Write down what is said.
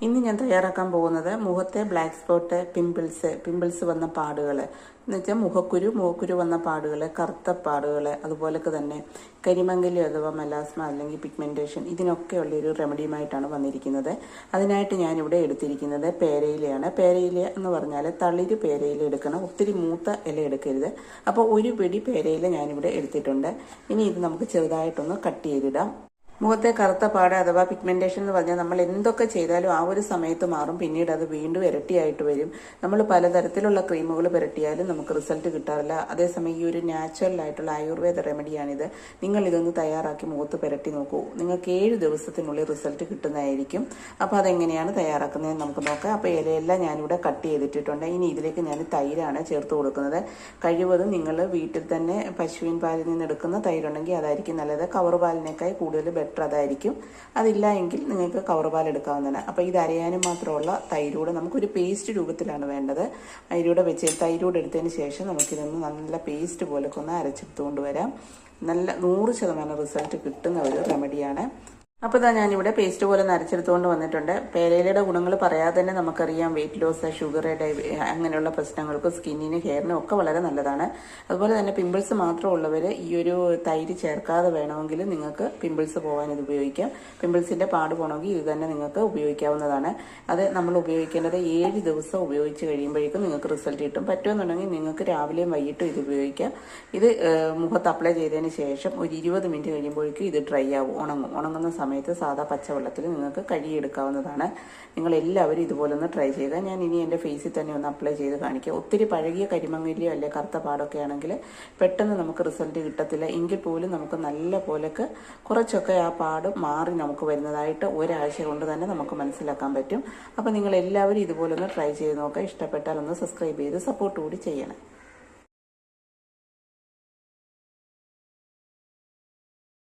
ഇന്ന് ഞാൻ തയ്യാറാക്കാൻ പോകുന്നത് മുഖത്തെ ബ്ലാക്ക് സ്പോട്ട്, പിമ്പിൾസ് വന്ന പാടുകൾ എന്ന് വെച്ചാൽ മുഖക്കുരു വന്ന പാടുകൾ, കറുത്ത പാടുകൾ, അതുപോലൊക്കെ തന്നെ കരിമങ്കലി അഥവാ മെലാസ്മ അല്ലെങ്കിൽ പിഗ്മെന്റേഷൻ, ഇതിനൊക്കെയുള്ളൊരു റെമഡിയുമായിട്ടാണ് വന്നിരിക്കുന്നത്. അതിനായിട്ട് ഞാനിവിടെ എടുത്തിരിക്കുന്നത് പേരയിലയാണ്. പേരയില എന്ന് പറഞ്ഞാൽ തളിര് പേരയില എടുക്കണം, ഒത്തിരി മൂത്ത ഇല എടുക്കരുത്. അപ്പോൾ ഒരു പിടി പേരയില ഞാനിവിടെ എടുത്തിട്ടുണ്ട്. ഇനി ഇത് നമുക്ക് ചെറുതായിട്ടൊന്ന് കട്ട് ചെയ്തിടാം. മുഖത്തെ കറുത്ത പാട് അഥവാ പിഗ്മെന്റേഷൻ എന്ന് പറഞ്ഞാൽ നമ്മൾ എന്തൊക്കെ ചെയ്താലും ആ ഒരു സമയത്ത് മാറും, പിന്നീട് അത് വീണ്ടും ഇരട്ടിയായിട്ട് വരും. നമ്മൾ പലതരത്തിലുള്ള ക്രീമുകൾ പുരട്ടിയാലും നമുക്ക് റിസൾട്ട് കിട്ടാറില്ല. അതേസമയം ഈ ഒരു നാച്ചുറൽ ആയിട്ടുള്ള ആയുർവേദ റെമഡിയാണിത്. നിങ്ങൾ ഇതൊന്ന് തയ്യാറാക്കി മുഖത്ത് പുരട്ടി നോക്കൂ, നിങ്ങൾക്ക് 7 ദിവസത്തിനുള്ളിൽ റിസൾട്ട് കിട്ടുന്നതായിരിക്കും. അപ്പോൾ അതെങ്ങനെയാണ് തയ്യാറാക്കുന്നതെന്ന് നമുക്ക് നോക്കാം. അപ്പോൾ ഇലയെല്ലാം ഞാനിവിടെ കട്ട് ചെയ്തിട്ടിട്ടുണ്ട്. ഇനി ഇതിലേക്ക് ഞാൻ തൈരാണ് ചേർത്ത് കൊടുക്കുന്നത്. കഴിവതും നിങ്ങൾ വീട്ടിൽ തന്നെ പശുവിൻ പാലിൽ നിന്ന് എടുക്കുന്ന തൈരുണ്ടെങ്കിൽ അതായിരിക്കും നല്ലത്. കവർ പാലിനേക്കായി കൂടുതൽ ബെറ്റർ അതായിരിക്കും. അതില്ല എങ്കിൽ നിങ്ങൾക്ക് കവർ പാൽ എടുക്കാവുന്നതാണ്. അപ്പോൾ ഇത് അരയാനും മാത്രമുള്ള തൈരൂടെ നമുക്കൊരു പേസ്റ്റ് രൂപത്തിലാണ് വേണ്ടത്. തൈരൂടെ എടുത്തതിന് ശേഷം നമുക്കിതൊന്ന് നല്ല പേസ്റ്റ് പോലൊക്കെ ഒന്ന് അരച്ചെടുത്തുകൊണ്ട് വരാം. നല്ല 100% റിസൾട്ട് കിട്ടുന്ന ഒരു റെമഡിയാണ്. അപ്പോൾ ഇതാ ഞാനിവിടെ പേസ്റ്റ് പോലെ നരച്ചെടുത്തുകൊണ്ട് വന്നിട്ടുണ്ട്. പേരയിലയുടെ ഗുണങ്ങൾ പറയാതെ തന്നെ നമുക്കറിയാം. വെയിറ്റ് ലോസ്, ഷുഗർ, അങ്ങനെയുള്ള പ്രശ്നങ്ങൾക്ക്, സ്കിന്നിന്, ഹെയറിനും ഒക്കെ വളരെ നല്ലതാണ്. അതുപോലെ തന്നെ പിമ്പിൾസ് മാത്രമുള്ളവർ ഈ ഒരു തൈര് ചേർക്കാതെ വേണമെങ്കിൽ നിങ്ങൾക്ക് പിമ്പിൾസ് പോകാൻ ഇത് ഉപയോഗിക്കാം. പിമ്പിൾസിൻ്റെ പാട് പോകണമെങ്കിൽ ഇത് തന്നെ നിങ്ങൾക്ക് ഉപയോഗിക്കാവുന്നതാണ്. അത് നമ്മൾ ഉപയോഗിക്കേണ്ടത് 7 ദിവസം ഉപയോഗിച്ച് കഴിയുമ്പോഴേക്കും നിങ്ങൾക്ക് റിസൾട്ട് കിട്ടും. പറ്റുമെന്നുണ്ടെങ്കിൽ നിങ്ങൾക്ക് രാവിലെയും വൈകിട്ടും ഇത് ഉപയോഗിക്കാം. ഇത് മുഖത്ത് അപ്ലൈ ചെയ്തതിന് ശേഷം ഒരു 20 മിനിറ്റ് കഴിയുമ്പോഴേക്കും ഇത് ഡ്രൈ ആവും, ഉണങ്ങുന്ന സമയത്ത് സാധാ പച്ചവെള്ളത്തിൽ നിങ്ങൾക്ക് കഴുകിയെടുക്കാവുന്നതാണ്. നിങ്ങൾ എല്ലാവരും ഇതുപോലൊന്ന് ട്രൈ ചെയ്യുക. ഞാൻ ഇനി എൻ്റെ ഫേസിൽ തന്നെ ഒന്ന് അപ്ലൈ ചെയ്ത് കാണിക്കുക. ഒത്തിരി പഴകിയ കരിമങ്ങലിയോ അല്ലെ കറുത്ത പാടൊക്കെ ആണെങ്കിൽ പെട്ടെന്ന് നമുക്ക് റിസൾട്ട് കിട്ടത്തില്ല. എങ്കിൽ പോലും നമുക്ക് നല്ല പോലൊക്കെ കുറച്ചൊക്കെ ആ പാട് മാറി നമുക്ക് വരുന്നതായിട്ട് ഒരാഴ്ച കൊണ്ട് തന്നെ നമുക്ക് മനസ്സിലാക്കാൻ പറ്റും. അപ്പോൾ നിങ്ങൾ എല്ലാവരും ഇതുപോലൊന്ന് ട്രൈ ചെയ്ത് നോക്കുക. ഇഷ്ടപ്പെട്ടാൽ ഒന്ന് സബ്സ്ക്രൈബ് ചെയ്ത് സപ്പോർട്ട് കൂടി ചെയ്യണം.